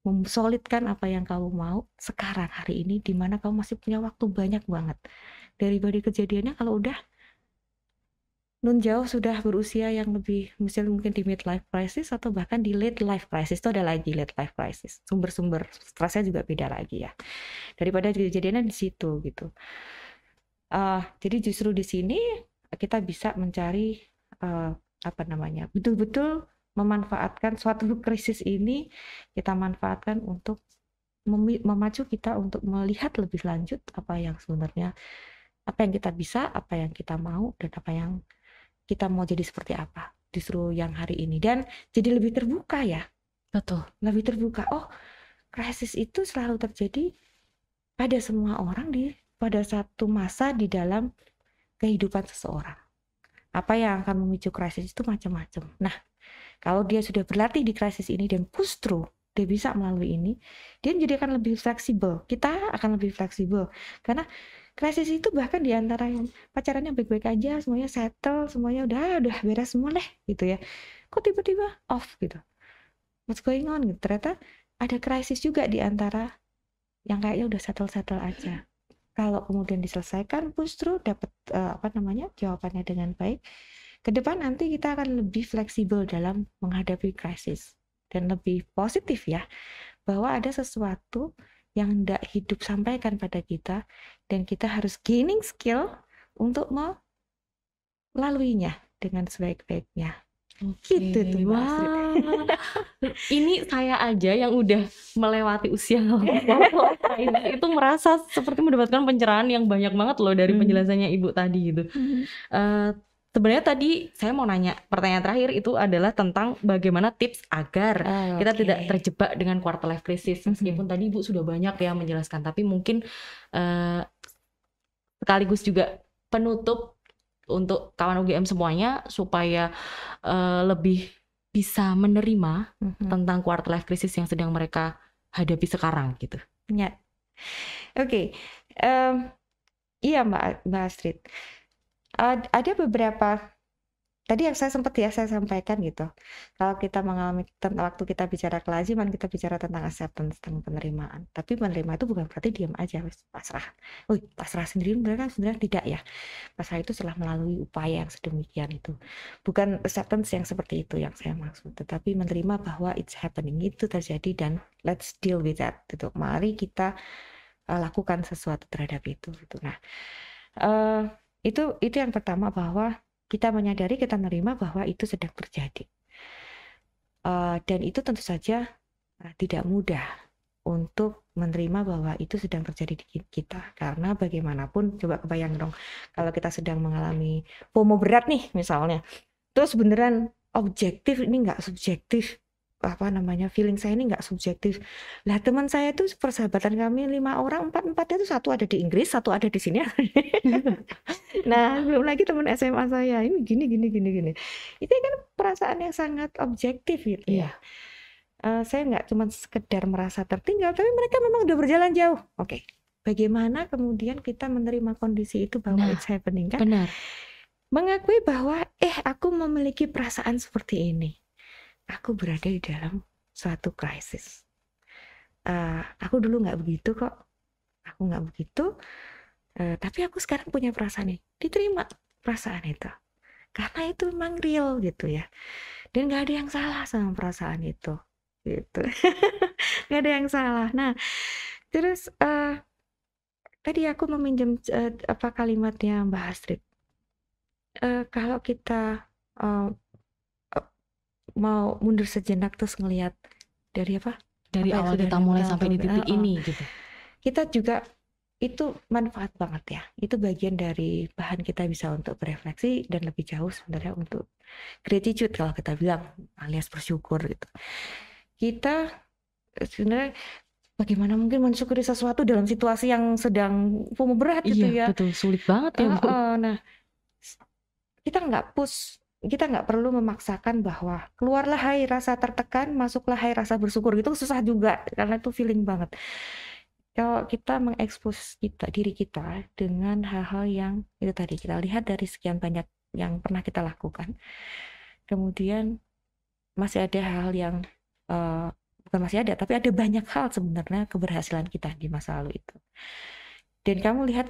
memsolidkan apa yang kamu mau sekarang hari ini, di mana kamu masih punya waktu banyak banget daripada kejadiannya kalau udah nun jauh sudah berusia yang lebih, misalnya mungkin di midlife crisis atau bahkan di late life crisis. Itu ada lagi late life crisis, sumber-sumber stresnya juga beda lagi ya daripada kejadiannya di situ gitu. Jadi justru di sini kita bisa mencari betul-betul memanfaatkan suatu krisis ini, kita manfaatkan untuk memacu kita untuk melihat lebih lanjut apa yang sebenarnya, apa yang kita bisa, apa yang kita mau, dan apa yang kita mau jadi seperti apa justru yang hari ini, dan jadi lebih terbuka ya. Betul. Lebih terbuka. Oh, krisis itu selalu terjadi pada semua orang pada satu masa di dalam kehidupan seseorang. Apa yang akan memicu krisis itu macam-macam. Nah, kalau dia sudah berlatih di krisis ini dan push through, dia bisa melalui ini, dia menjadi akan lebih fleksibel. Kita akan lebih fleksibel karena krisis itu bahkan di antara yang pacarannya baik-baik aja, semuanya settle, semuanya udah beres semua deh gitu ya, kok tiba-tiba off gitu, what's going on gitu. Ternyata ada krisis juga di antara yang kayaknya udah settle aja. Kalau kemudian diselesaikan, push through, dapat jawabannya dengan baik, ke depan nanti kita akan lebih fleksibel dalam menghadapi krisis dan lebih positif ya, bahwa ada sesuatu yang hendak hidup sampaikan pada kita dan kita harus gaining skill untuk melaluinya dengan sebaik-baiknya. Gitu tuh Mbak Astrid. Ini saya aja yang udah melewati usia itu merasa seperti mendapatkan pencerahan yang banyak banget loh dari penjelasannya Ibu tadi gitu. Sebenarnya tadi saya mau nanya, pertanyaan terakhir itu adalah tentang bagaimana tips agar kita tidak terjebak dengan quarter life crisis. Meskipun tadi Ibu sudah banyak ya menjelaskan, tapi mungkin sekaligus juga penutup untuk kawan UGM semuanya supaya lebih bisa menerima tentang quarter life crisis yang sedang mereka hadapi sekarang gitu. Ya, oke. Iya Mbak Astrid. Ada beberapa tadi yang saya sampaikan gitu. Kalau kita mengalami waktu kita bicara kelaziman, kita bicara tentang acceptance, tentang penerimaan. Tapi menerima itu bukan berarti diam aja, pasrah. Pasrah sendiri kan sebenarnya tidak ya. Pasrah itu setelah melalui upaya yang sedemikian itu. Bukan acceptance yang seperti itu yang saya maksud, tetapi menerima bahwa it's happening, itu terjadi, dan let's deal with that gitu. Mari kita lakukan sesuatu terhadap itu gitu. Nah, itu yang pertama, bahwa kita menyadari, kita menerima bahwa itu sedang terjadi. Dan itu tentu saja tidak mudah untuk menerima bahwa itu sedang terjadi di kita. Karena bagaimanapun, coba kebayang dong, kalau kita sedang mengalami FOMO berat nih misalnya, terus beneran objektif, ini nggak subjektif, feeling saya ini nggak subjektif. Lah teman saya itu persahabatan kami 5 orang, 4-4 itu satu ada di Inggris, satu ada di sini. Nah, belum lagi teman SMA saya ini gini. Itu kan perasaan yang sangat objektif gitu ya. Saya nggak cuma sekedar merasa tertinggal, tapi mereka memang udah berjalan jauh. Oke. Bagaimana kemudian kita menerima kondisi itu bahwa it's happening kan? Benar. Mengakui bahwa aku memiliki perasaan seperti ini. Aku berada di dalam suatu krisis. Aku dulu nggak begitu kok. Aku nggak begitu. Tapi aku sekarang punya perasaan ini. Diterima perasaan itu. Karena itu memang real gitu ya. Dan nggak ada yang salah sama perasaan itu. Gitu. Nggak ada yang salah. Nah, terus tadi aku meminjam kalimatnya Mbak Astrid. Kalau kita mau mundur sejenak terus ngelihat dari dari awal kita mulai sampai di titik ini gitu. Kita juga itu manfaat banget ya. Itu bagian dari bahan kita bisa untuk berefleksi dan lebih jauh sebenarnya untuk gratitude kalau kita bilang, alias bersyukur gitu. Kita sebenarnya bagaimana mungkin mensyukuri sesuatu dalam situasi yang sedang FOMO berat gitu ya. Iya, betul, sulit banget ya Bu. Nah, kita nggak perlu memaksakan bahwa keluarlah hai rasa tertekan, masuklah hai rasa bersyukur, gitu susah juga karena itu feeling banget. Kalau kita mengekspos diri kita dengan hal-hal yang itu tadi kita lihat dari sekian banyak yang pernah kita lakukan, kemudian masih ada hal yang bukan masih ada, tapi ada banyak hal sebenarnya keberhasilan kita di masa lalu itu. Dan kamu lihat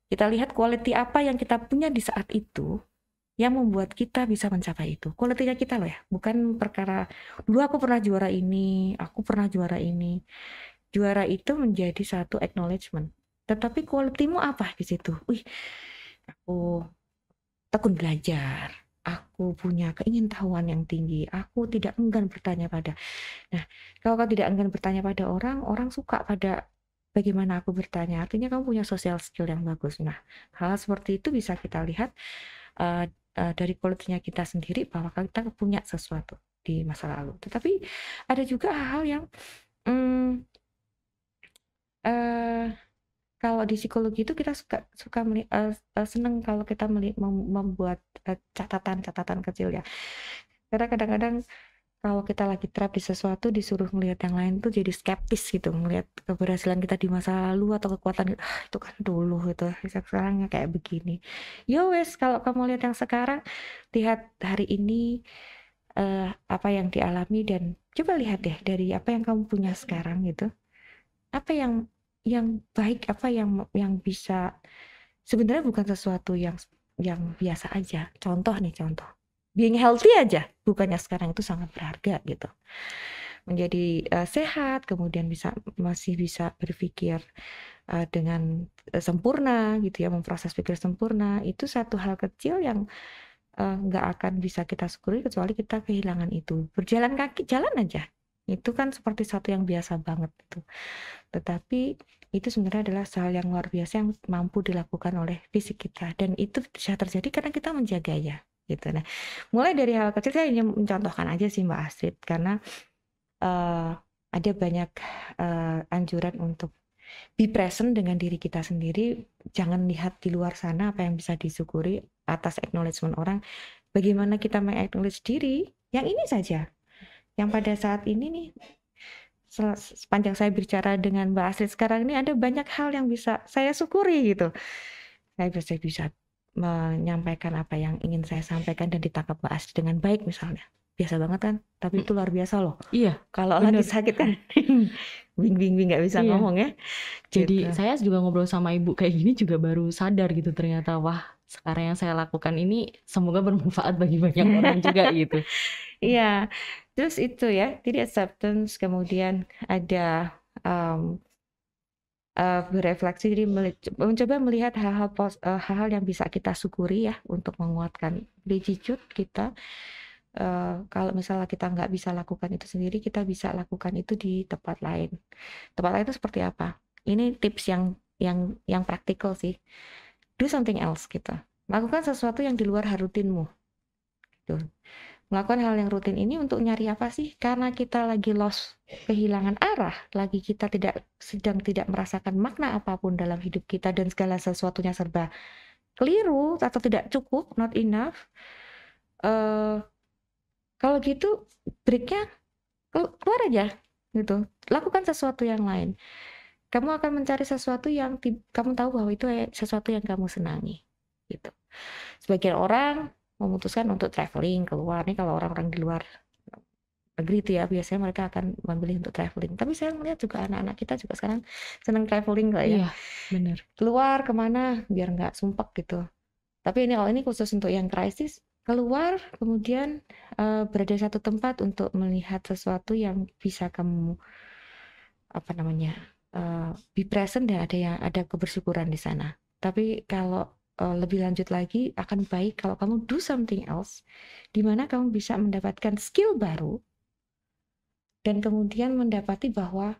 kita lihat quality apa yang kita punya di saat itu yang membuat kita bisa mencapai itu. Quality-nya kita loh ya, bukan perkara dulu aku pernah juara ini, aku pernah juara ini. Juara itu menjadi satu acknowledgement. Tetapi quality-mu apa di situ? Wih, aku tekun belajar, aku punya keingintahuan yang tinggi, aku tidak enggan bertanya pada. Nah, kalau kau tidak enggan bertanya pada orang, orang suka pada bagaimana aku bertanya. Artinya kamu punya social skill yang bagus. Nah, hal seperti itu bisa kita lihat dari quality-nya kita sendiri bahwa kita punya sesuatu di masa lalu. Tetapi ada juga hal-hal yang kalau di psikologi itu kita suka seneng kalau kita membuat catatan kecil ya. Karena kadang-kadang kalau kita lagi trap di sesuatu disuruh melihat yang lain tuh jadi skeptis gitu, melihat keberhasilan kita di masa lalu atau kekuatan itu kan dulu gitu, sekarang kayak begini. Yo wes, kalau kamu lihat yang sekarang, lihat hari ini apa yang dialami dan coba lihat deh dari apa yang kamu punya sekarang gitu. Apa yang baik, apa yang bisa sebenarnya bukan sesuatu yang biasa aja. Contoh being healthy aja bukannya sekarang itu sangat berharga gitu. Menjadi sehat, kemudian masih bisa berpikir dengan sempurna gitu ya, memproses pikir sempurna, itu satu hal kecil yang nggak akan bisa kita syukuri kecuali kita kehilangan itu. Berjalan kaki, jalan aja, itu kan seperti satu yang biasa banget gitu. Tetapi itu sebenarnya adalah hal yang luar biasa yang mampu dilakukan oleh fisik kita, dan itu bisa terjadi karena kita menjaganya gitu. Nah, mulai dari hal kecil, saya hanya mencontohkan aja sih Mbak Astrid, karena ada banyak anjuran untuk be present dengan diri kita sendiri. Jangan lihat di luar sana apa yang bisa disyukuri atas acknowledgement orang. Bagaimana kita meng-acknowledge diri yang ini saja, yang pada saat ini nih, sepanjang saya bicara dengan Mbak Astrid sekarang ini, ada banyak hal yang bisa saya syukuri gitu. Saya bisa menyampaikan apa yang ingin saya sampaikan dan ditangkap Mbak Astrid dengan baik misalnya. Biasa banget kan, tapi itu luar biasa loh. Iya. Kalau lagi sakit kan, bing nggak bisa ngomong ya. Jadi gitu. saya juga ngobrol sama ibu kayak gini juga baru sadar gitu, ternyata wah sekarang yang saya lakukan ini semoga bermanfaat bagi banyak orang juga gitu. Iya, terus itu ya, jadi acceptance, kemudian ada berefleksi, jadi mencoba melihat hal-hal yang bisa kita syukuri ya untuk menguatkan gratitude kita. Kalau misalnya kita nggak bisa lakukan itu sendiri, kita bisa lakukan itu di tempat lain. Tempat lain itu seperti apa? Ini tips yang praktikal sih. Do something else gitu. Lakukan sesuatu yang di luar rutinmu. Gitu. Melakukan hal yang rutin ini untuk nyari apa sih? Karena kita lagi lost, kehilangan arah, lagi kita sedang tidak merasakan makna apapun dalam hidup kita dan segala sesuatunya serba keliru atau tidak cukup, not enough. Kalau gitu breaknya keluar aja gitu. Lakukan sesuatu yang lain. Kamu akan mencari sesuatu yang kamu tahu bahwa itu sesuatu yang kamu senangi gitu. Sebagian orang memutuskan untuk traveling keluar nih, kalau orang-orang di luar negeri itu ya biasanya mereka akan memilih untuk traveling. Tapi saya melihat juga anak-anak kita juga sekarang senang traveling kok ya. Iya, benar. Keluar kemana biar nggak sumpek gitu. Tapi ini khusus untuk yang krisis, keluar kemudian berada di satu tempat untuk melihat sesuatu yang bisa kamu be present dan ada kebersyukuran di sana. Tapi kalau lebih lanjut lagi akan baik kalau kamu do something else di mana kamu bisa mendapatkan skill baru dan kemudian mendapati bahwa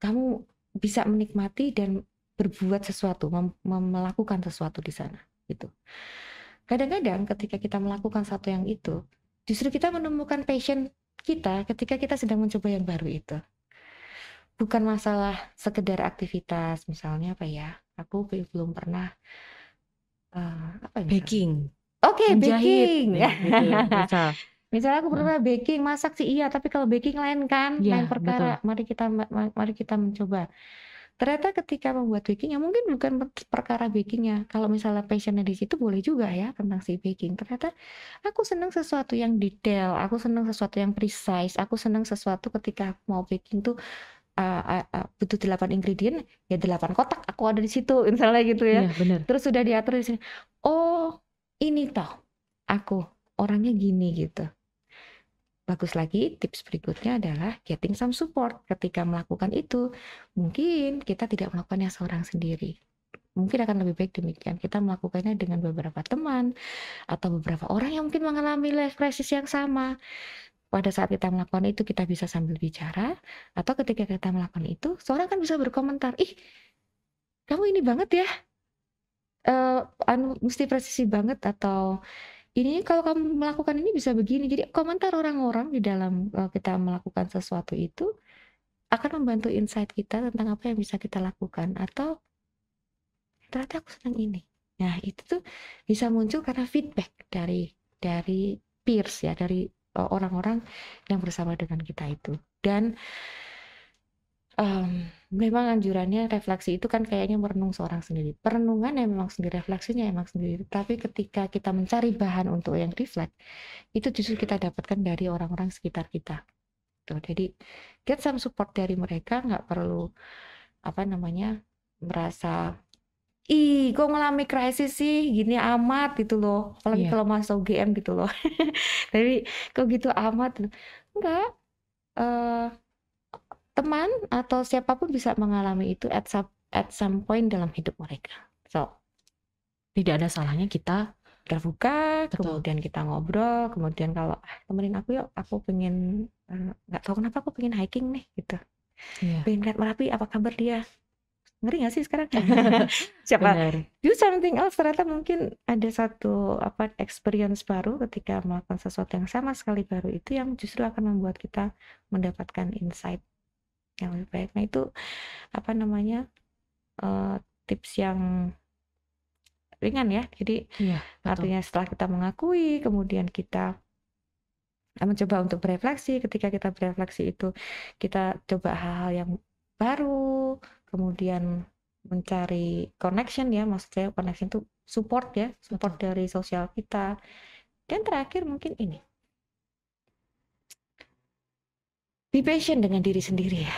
kamu bisa menikmati dan berbuat sesuatu, melakukan sesuatu di sana gitu. Kadang-kadang ketika kita melakukan sesuatu yang itu, justru kita menemukan passion kita ketika kita sedang mencoba yang baru itu. Bukan masalah sekedar aktivitas, misalnya apa ya? Aku belum pernah apa ya? Baking. Oke, baking. Ya, gitu, misal. Misalnya aku pernah baking, masak sih iya, tapi kalau baking lain kan, Iya, lain perkara. betul. Mari kita mencoba. Ternyata ketika membuat baking ya mungkin bukan perkara bakingnya. Kalau misalnya passionnya di situ boleh juga ya tentang si baking. Ternyata aku senang sesuatu yang detail, aku senang sesuatu yang precise, aku senang sesuatu ketika mau baking tuh butuh 8 ingredient, ya 8 kotak aku ada di situ, misalnya gitu ya. Iya, benar. Terus sudah diatur di sini. Oh, ini toh aku orangnya gini gitu. Bagus lagi, tips berikutnya adalah getting some support. Ketika melakukan itu, mungkin kita tidak melakukannya seorang sendiri. Mungkin akan lebih baik demikian. Kita melakukannya dengan beberapa teman atau beberapa orang yang mungkin mengalami life crisis yang sama. Pada saat kita melakukan itu, kita bisa sambil bicara, atau ketika kita melakukan itu, seorang kan bisa berkomentar, ih, kamu ini banget ya, mesti presisi banget, atau ini kalau kamu melakukan ini bisa begini. Jadi komentar orang-orang di dalam kita melakukan sesuatu itu akan membantu insight kita tentang apa yang bisa kita lakukan, atau ternyata aku senang ini. Nah, itu tuh bisa muncul karena feedback dari peers ya, dari orang-orang yang bersama dengan kita itu. Dan memang anjurannya refleksi itu kan kayaknya merenung seorang sendiri. Perenungan ya memang sendiri, refleksinya emang sendiri. Tapi ketika kita mencari bahan untuk yang reflect, itu justru kita dapatkan dari orang-orang sekitar kita. Tuh, jadi get some support dari mereka, nggak perlu merasa kok ngalami krisis sih gini amat gitu loh, apalagi kalau masuk UGM gitu loh. Tapi kok gitu amat, enggak, teman atau siapapun bisa mengalami itu at some point dalam hidup mereka. So, tidak ada salahnya kita terbuka, kemudian kita ngobrol, kemudian kalau temenin aku yuk, aku pengen nggak tahu kenapa aku pengen hiking nih gitu. Pengen lihat Merapi, apa kabar dia? Ngeri nggak sih sekarang? Siapa? Do something else, ternyata mungkin ada satu experience baru ketika melakukan sesuatu yang sama sekali baru itu yang justru akan membuat kita mendapatkan insight yang lebih baik. Nah itu tips yang ringan ya. Jadi artinya setelah kita mengakui, kemudian kita mencoba untuk berefleksi. Ketika kita berefleksi itu kita coba hal-hal yang baru, kemudian mencari connection ya, maksudnya connection itu support ya, support dari sosial kita. Dan terakhir mungkin ini, be patient dengan diri sendiri ya.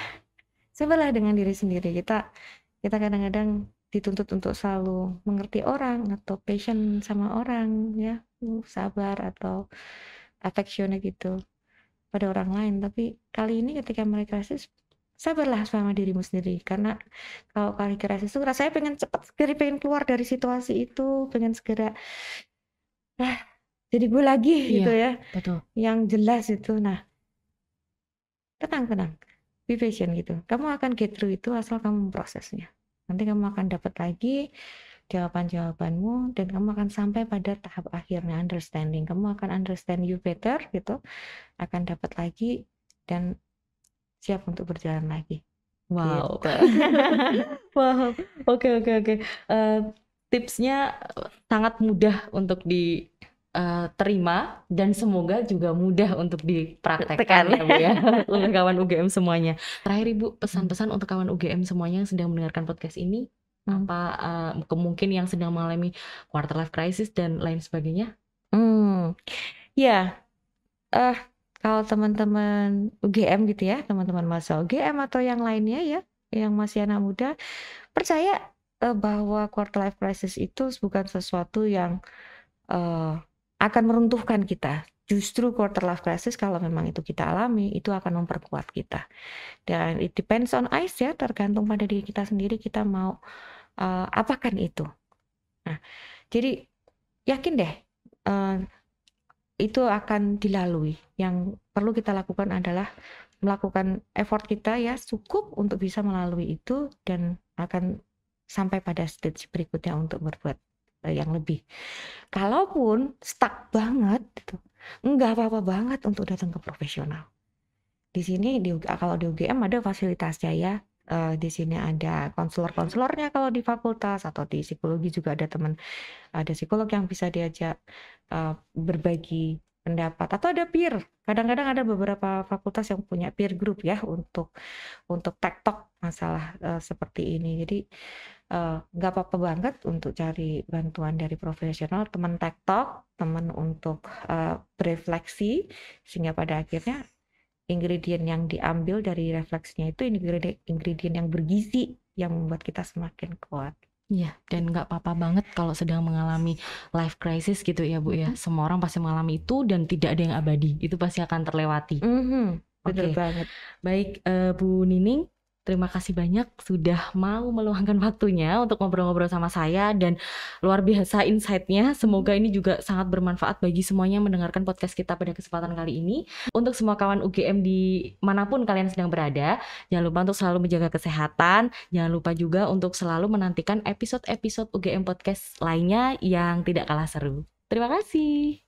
Sabarlah dengan diri sendiri. Kita kadang-kadang dituntut untuk selalu mengerti orang atau patient sama orang ya, sabar atau affectionnya gitu pada orang lain. Tapi kali ini ketika mereka krisis, sabarlah sama dirimu sendiri. Karena kalau kali krisis itu rasanya pengen cepet sekali, pengen keluar dari situasi itu, pengen segera jadi gue lagi gitu Iya, ya, betul. yang jelas itu. Nah, tenang, be patient gitu. Kamu akan get through itu asal kamu memprosesnya. Nanti kamu akan dapat lagi jawaban-jawabanmu dan kamu akan sampai pada tahap akhirnya understanding. Kamu akan understand you better gitu, akan dapat lagi dan siap untuk berjalan lagi. Wow. Gitu. Wow. Oke. Tipsnya sangat mudah untuk diterima dan semoga juga mudah untuk dipraktekkan ya Bu ya oleh kawan UGM semuanya. Terakhir Ibu, pesan-pesan untuk kawan UGM semuanya yang sedang mendengarkan podcast ini, apa mungkin yang sedang mengalami quarter life crisis dan lain sebagainya? Ya, kalau teman-teman UGM gitu ya, teman-teman mahasiswa UGM atau yang lainnya ya, yang masih anak muda, percaya bahwa quarter life crisis itu bukan sesuatu yang akan meruntuhkan kita. Justru quarter life crisis kalau memang itu kita alami, itu akan memperkuat kita. Dan it depends on us ya, tergantung pada diri kita sendiri, kita mau apakan itu. Nah, jadi yakin deh, itu akan dilalui. Yang perlu kita lakukan adalah melakukan effort kita ya cukup untuk bisa melalui itu dan akan sampai pada stage berikutnya untuk berbuat yang lebih. Kalaupun stuck banget gitu, nggak apa-apa banget untuk datang ke profesional. Di sini kalau di UGM ada fasilitasnya ya. Di sini ada konselor-konselornya kalau di fakultas, atau di psikologi juga ada psikolog yang bisa diajak berbagi pendapat, atau ada peer. Kadang-kadang ada beberapa fakultas yang punya peer group ya untuk tektok masalah seperti ini. Jadi nggak apa-apa banget untuk cari bantuan dari profesional, teman tektok, teman untuk berefleksi, sehingga pada akhirnya ingredient yang diambil dari refleksinya itu ingredient yang bergizi yang membuat kita semakin kuat. Iya, dan nggak apa-apa banget kalau sedang mengalami life crisis gitu ya Bu ya. Semua orang pasti mengalami itu dan tidak ada yang abadi. Itu pasti akan terlewati. Betul banget. Baik, Bu Nining, terima kasih banyak sudah mau meluangkan waktunya untuk ngobrol-ngobrol sama saya dan luar biasa insight-nya. Semoga ini juga sangat bermanfaat bagi semuanya yang mendengarkan podcast kita pada kesempatan kali ini. Untuk semua kawan UGM di manapun kalian sedang berada, jangan lupa untuk selalu menjaga kesehatan. Jangan lupa juga untuk selalu menantikan episode-episode UGM Podcast lainnya yang tidak kalah seru. Terima kasih.